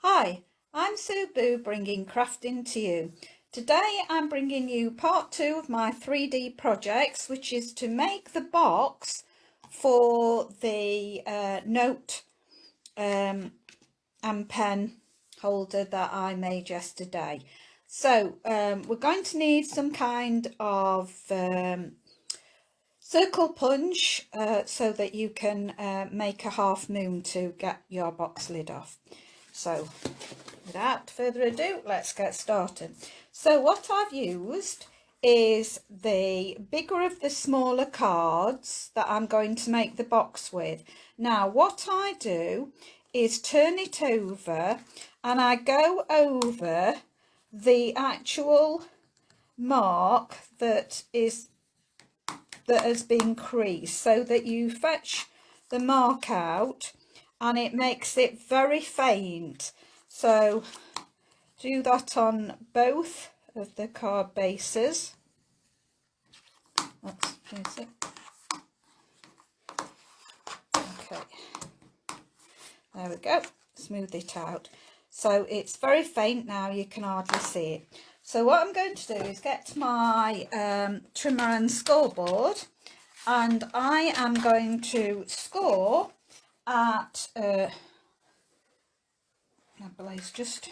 Hi, I'm Sue Boo bringing crafting to you. Today I'm bringing you part 2 of my 3D projects, which is to make the box for the note and pen holder that I made yesterday. So we're going to need some kind of circle punch so that you can make a half moon to get your box lid off. So without further ado, let's get started. So what I've used is the bigger of the smaller cards that I'm going to make the box with. Now what I do is turn it over and I go over the actual mark that has been creased, so that you fetch the mark out and it makes it very faint. So do that on both of the card bases. That's it. Okay, there we go. Smooth it out. So it's very faint now, you can hardly see it. So what I'm going to do is get my trimmer and scoreboard, and I am going to score at my blaze just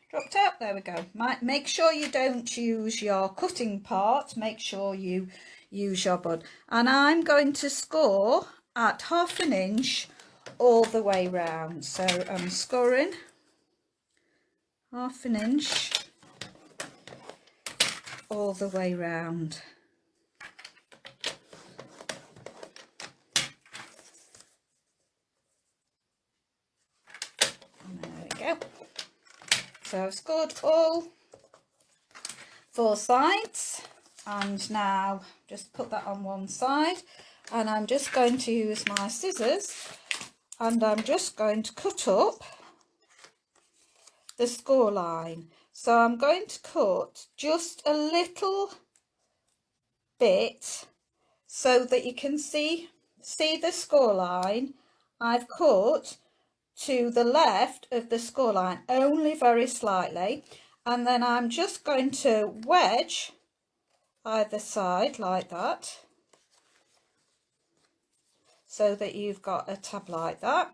dropped out. There we go. Make sure you don't use your cutting part, make sure you use your bud. And I'm going to score at 1/2 inch all the way round. So I'm scoring 1/2 inch all the way round. And there we go. So I've scored all 4 sides, and now just put that on one side, and I'm just going to use my scissors and I'm just going to cut up the score line. So I'm going to cut just a little bit so that you can see the score line. I've cut to the left of the score line, only very slightly, and then I'm just going to wedge either side like that, so that you've got a tab like that.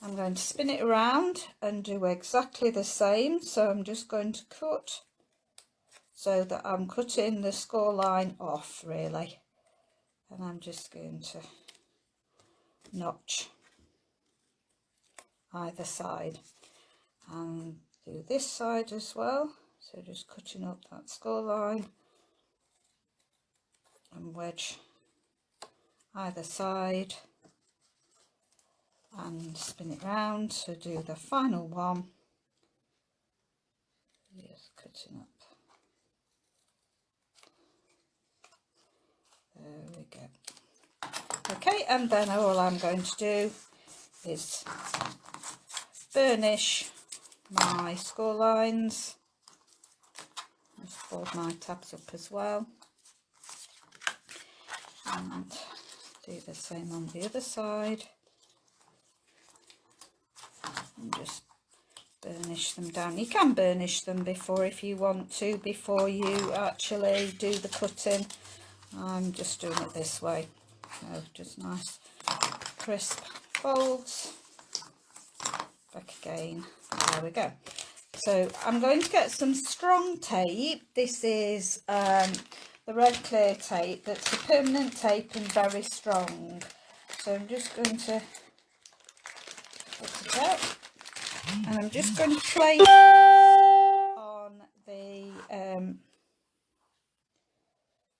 I'm going to spin it around and do exactly the same. So I'm just going to cut so that I'm cutting the score line off really, and I'm just going to notch either side and do this side as well. So just cutting up that score line and wedge either side and spin it round to do the final one. Just cutting up. There we go. Okay, and then all I'm going to do is burnish my score lines. Just fold my tabs up as well, and do the same on the other side, and just burnish them down. You can burnish them before if you want to, before you actually do the cutting. I'm just doing it this way. So just nice crisp folds. Back again. There we go. So I'm going to get some strong tape. This is the red clear tape that's a permanent tape and very strong. So I'm just going to put it out, and I'm just going to place on the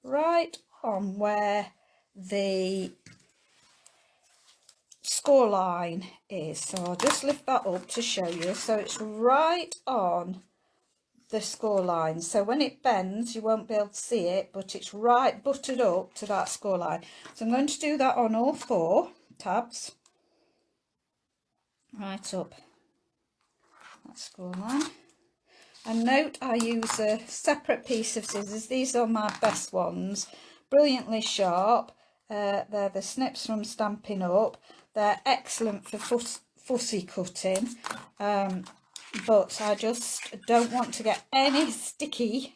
right on where the score line is. So I'll just lift that up to show you. So it's right on the score line, so when it bends you won't be able to see it, but it's right buttered up to that score line. So I'm going to do that on all 4 tabs, right up that score line. And note, I use a separate piece of scissors. These are my best ones, brilliantly sharp. They're the snips from Stampin' Up. They're excellent for fussy cutting. but I just don't want to get any sticky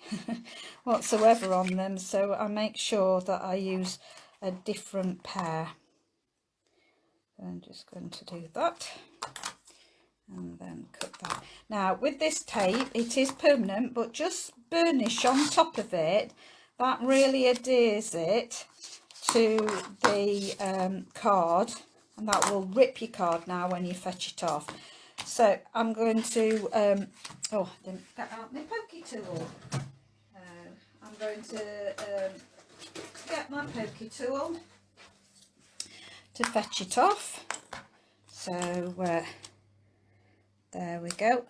whatsoever on them, so I make sure that I use a different pair. I'm just going to do that and then cut that. Now with this tape, it is permanent, but just burnish on top of it. That really adheres it to the card, and that will rip your card now when you fetch it off. So I'm going to, oh, I didn't get out my pokey tool. I'm going to get my pokey tool to fetch it off. So there we go.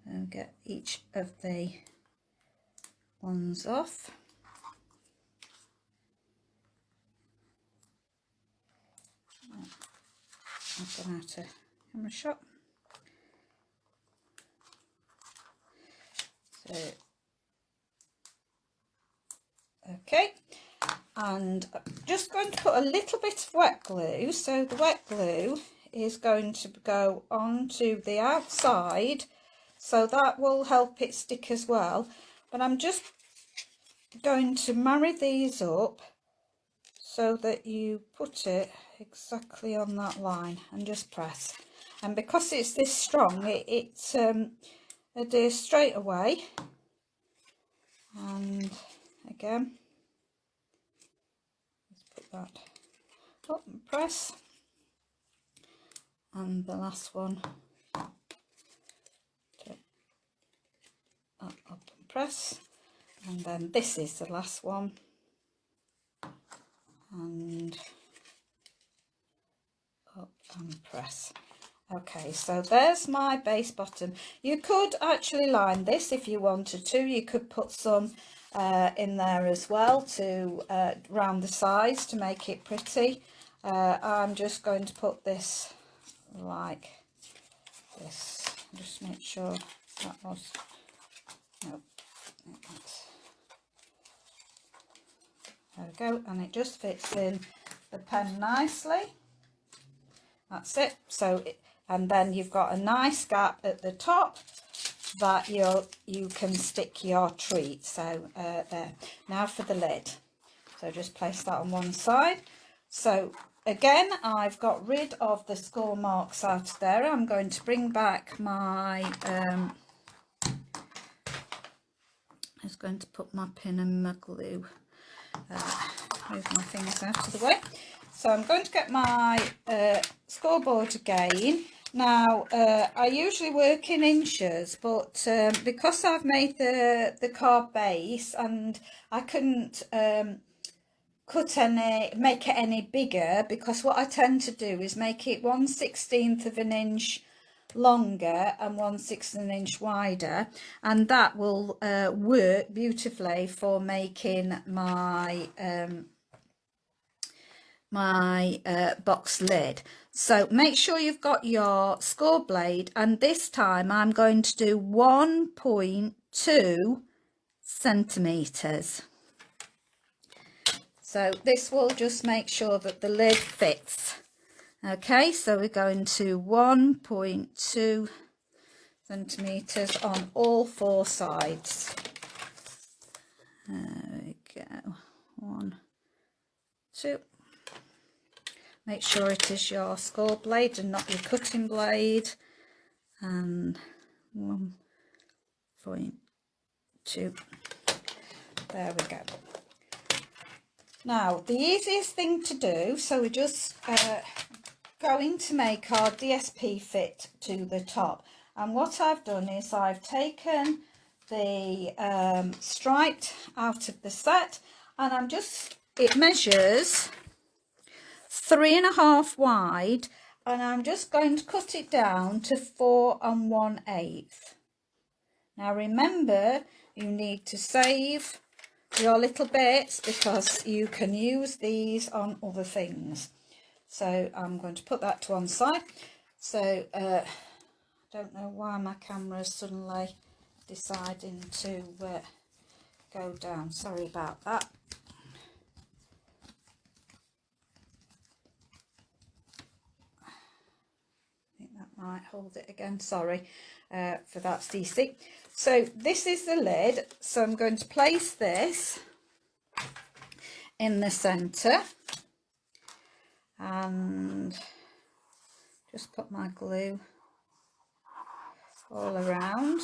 And get each of the ones off. I've gone out of camera shot. So, okay, and I'm just going to put a little bit of wet glue. So the wet glue is going to go onto the outside, so that will help it stick as well. But I'm just going to marry these up so that you put it exactly on that line and just press. And because it's this strong, it adheres straight away. And again, let's put that up and press. And the last one, up and press. And then this is the last one. And up and press. Okay, so there's my base bottom. You could actually line this if you wanted to. You could put some in there as well to round the sides to make it pretty. I'm just going to put this like this. Just make sure that was, no, there we go, and it just fits in the pen nicely. That's it. So and then you've got a nice gap at the top that you can stick your treat. So there. Now for the lid. So just place that on one side. So again, I've got rid of the score marks out of there. I'm going to bring back my I was going to put my pin and my glue. Move my things out of the way. So I'm going to get my scoreboard again. Now I usually work in inches, but because I've made the card base and I couldn't make it any bigger, because what I tend to do is make it 1/16 of an inch longer and 1/6 of an inch wider, and that will work beautifully for making my box lid. So make sure you've got your score blade, and this time I'm going to do 1.2 centimeters. So this will just make sure that the lid fits. Okay, so we're going to 1.2 centimeters on all four sides. There we go. 1, 2. Make sure it is your score blade and not your cutting blade. And 1.2. There we go. Now, the easiest thing to do, so we're just going to make our DSP fit to the top. And what I've done is I've taken the striped out of the set, and it measures 3.5 wide, and I'm just going to cut it down to 4 1/8. Now remember, you need to save your little bits because you can use these on other things. So I'm going to put that to one side. So I don't know why my camera is suddenly deciding to go down. Sorry about that. might hold it again, sorry for that, Stacey. So this is the lid, so I'm going to place this in the centre and just put my glue all around,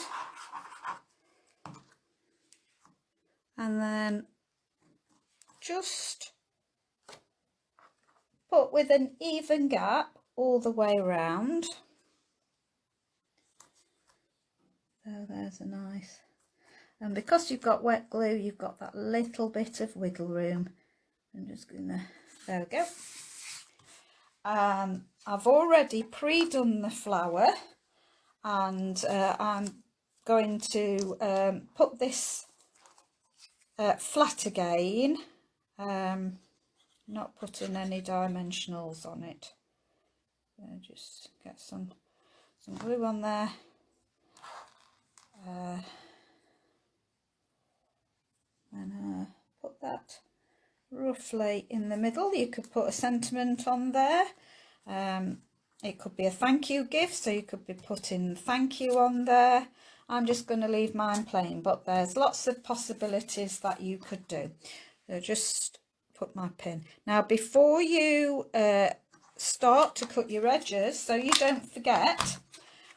and then just put with an even gap all the way around. So there's a nice, and because you've got wet glue, you've got that little bit of wiggle room. I'm just gonna, there we go. I've already pre-done the flower, and I'm going to put this flat again, not putting any dimensionals on it. Just get some glue on there, and put that roughly in the middle. You could put a sentiment on there. It could be a thank you gift, so you could be putting thank you on there. I'm just going to leave mine plain, but there's lots of possibilities that you could do. So just put my pin. Now before you start to cut your edges, so you don't forget,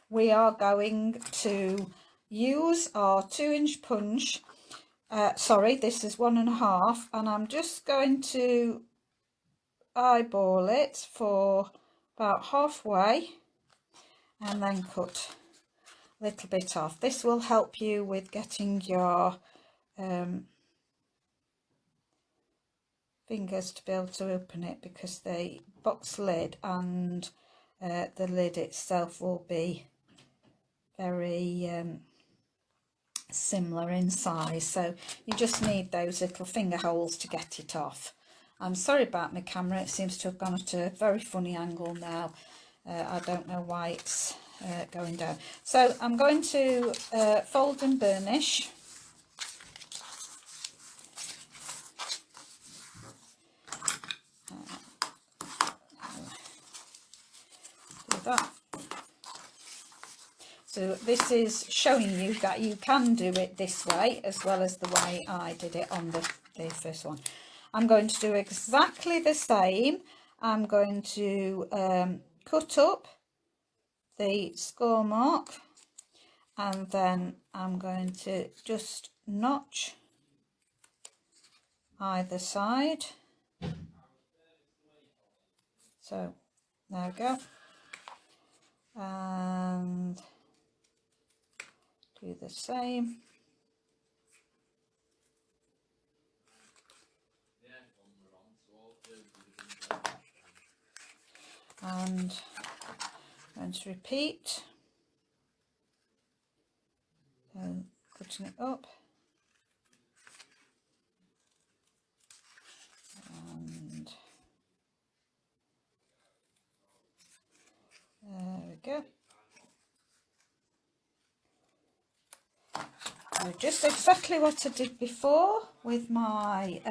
we are going to use our 2-inch punch. Sorry, this is 1.5, and I'm just going to eyeball it for about halfway and then cut a little bit off. This will help you with getting your fingers to be able to open it, because the box lid and the lid itself will be very similar in size, so you just need those little finger holes to get it off. I'm sorry about my camera, it seems to have gone at a very funny angle now. I don't know why it's going down. So I'm going to fold and burnish. Do that. So this is showing you that you can do it this way as well as the way I did it on the first one. I'm going to do exactly the same. I'm going to cut up the score mark, and then I'm going to just notch either side. So there we go. And do the same. And I'm going to repeat, and cutting it up, and there we go. So just exactly what I did before with my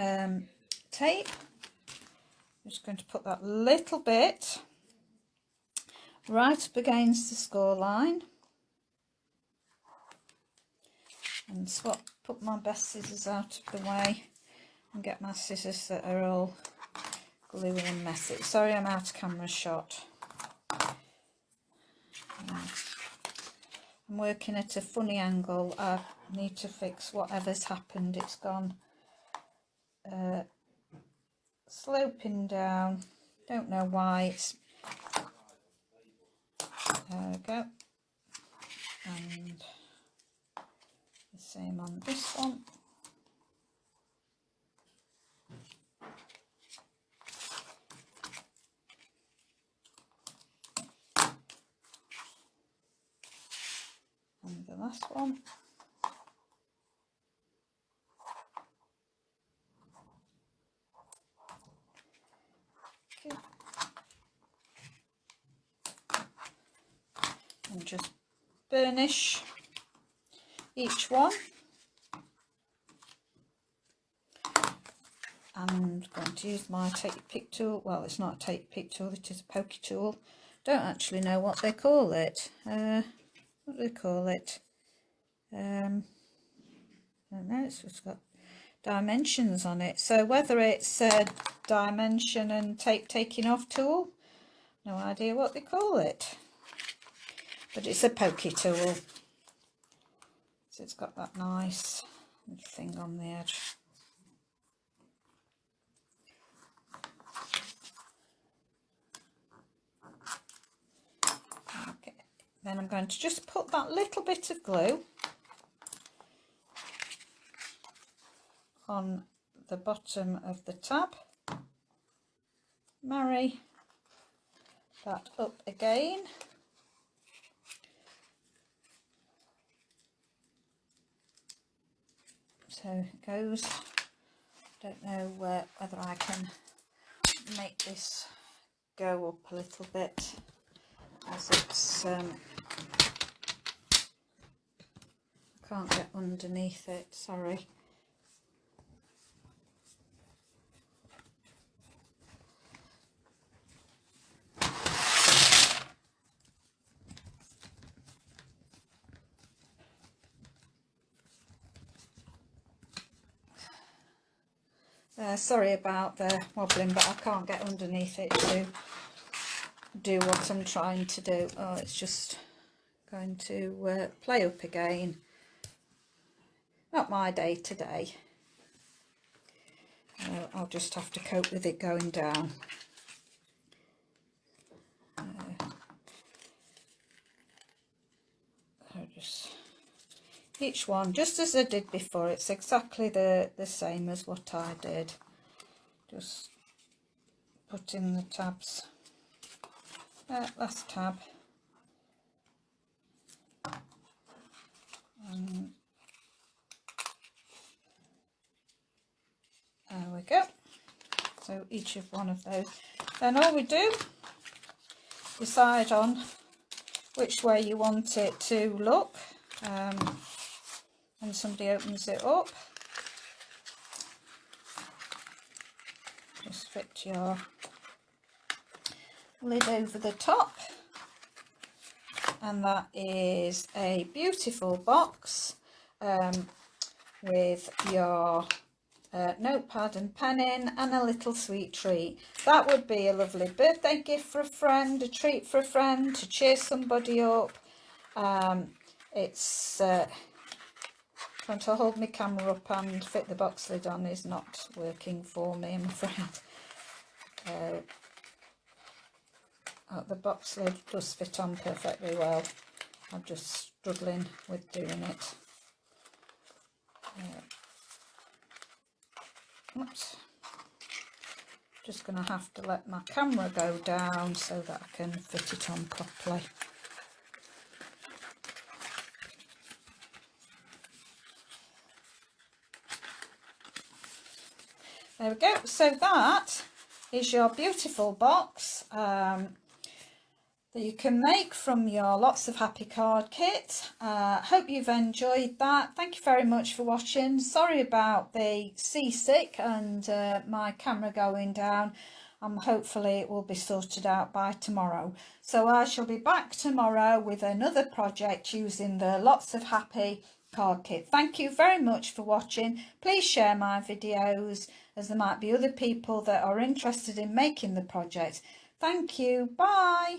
tape. I'm just going to put that little bit right up against the score line, and put my best scissors out of the way and get my scissors that are all gluey and messy. Sorry, I'm out of camera shot. I'm working at a funny angle. I need to fix whatever's happened. It's gone sloping down. Don't know why. There we go. And the same on this one. And the last one. Okay. And just burnish each one. I'm going to use my take pick tool. Well, it's not a take pick tool, it is a pokey tool. Don't actually know what they call it. What do they call it? I don't know, it's just got dimensions on it. So whether it's a dimension and taking off tool, no idea what they call it. But it's a pokey tool. So it's got that nice thing on the edge. Okay. Then I'm going to just put that little bit of glue on the bottom of the tab, marry that up again, so it goes. Don't know whether I can make this go up a little bit, as it's I can't get underneath it, sorry. Sorry about the wobbling, but I can't get underneath it to do what I'm trying to do. Oh, it's just going to play up again. Not my day today. I'll just have to cope with it going down. Just each one, just as I did before, it's exactly the same as what I did. Just put in the tabs, last tab, and there we go. So each of one of those. Then all we do, decide on which way you want it to look. When somebody opens it up, just fit your lid over the top, and that is a beautiful box with your notepad and pen in, and a little sweet treat. That would be a lovely birthday gift for a friend, a treat for a friend, to cheer somebody up. It's trying to hold my camera up and fit the box lid on is not working for me, I'm afraid. The box lid does fit on perfectly well. I'm just struggling with doing it. Oops. Just going to have to let my camera go down so that I can fit it on properly. There we go. So that is your beautiful box that you can make from your Lots of Happy card kit. Hope you've enjoyed that. Thank you very much for watching. Sorry about the seasick and my camera going down. Hopefully it will be sorted out by tomorrow. So I shall be back tomorrow with another project using the Lots of Happy card kit. Thank you very much for watching. Please share my videos, as there might be other people that are interested in making the project. Thank you. Bye.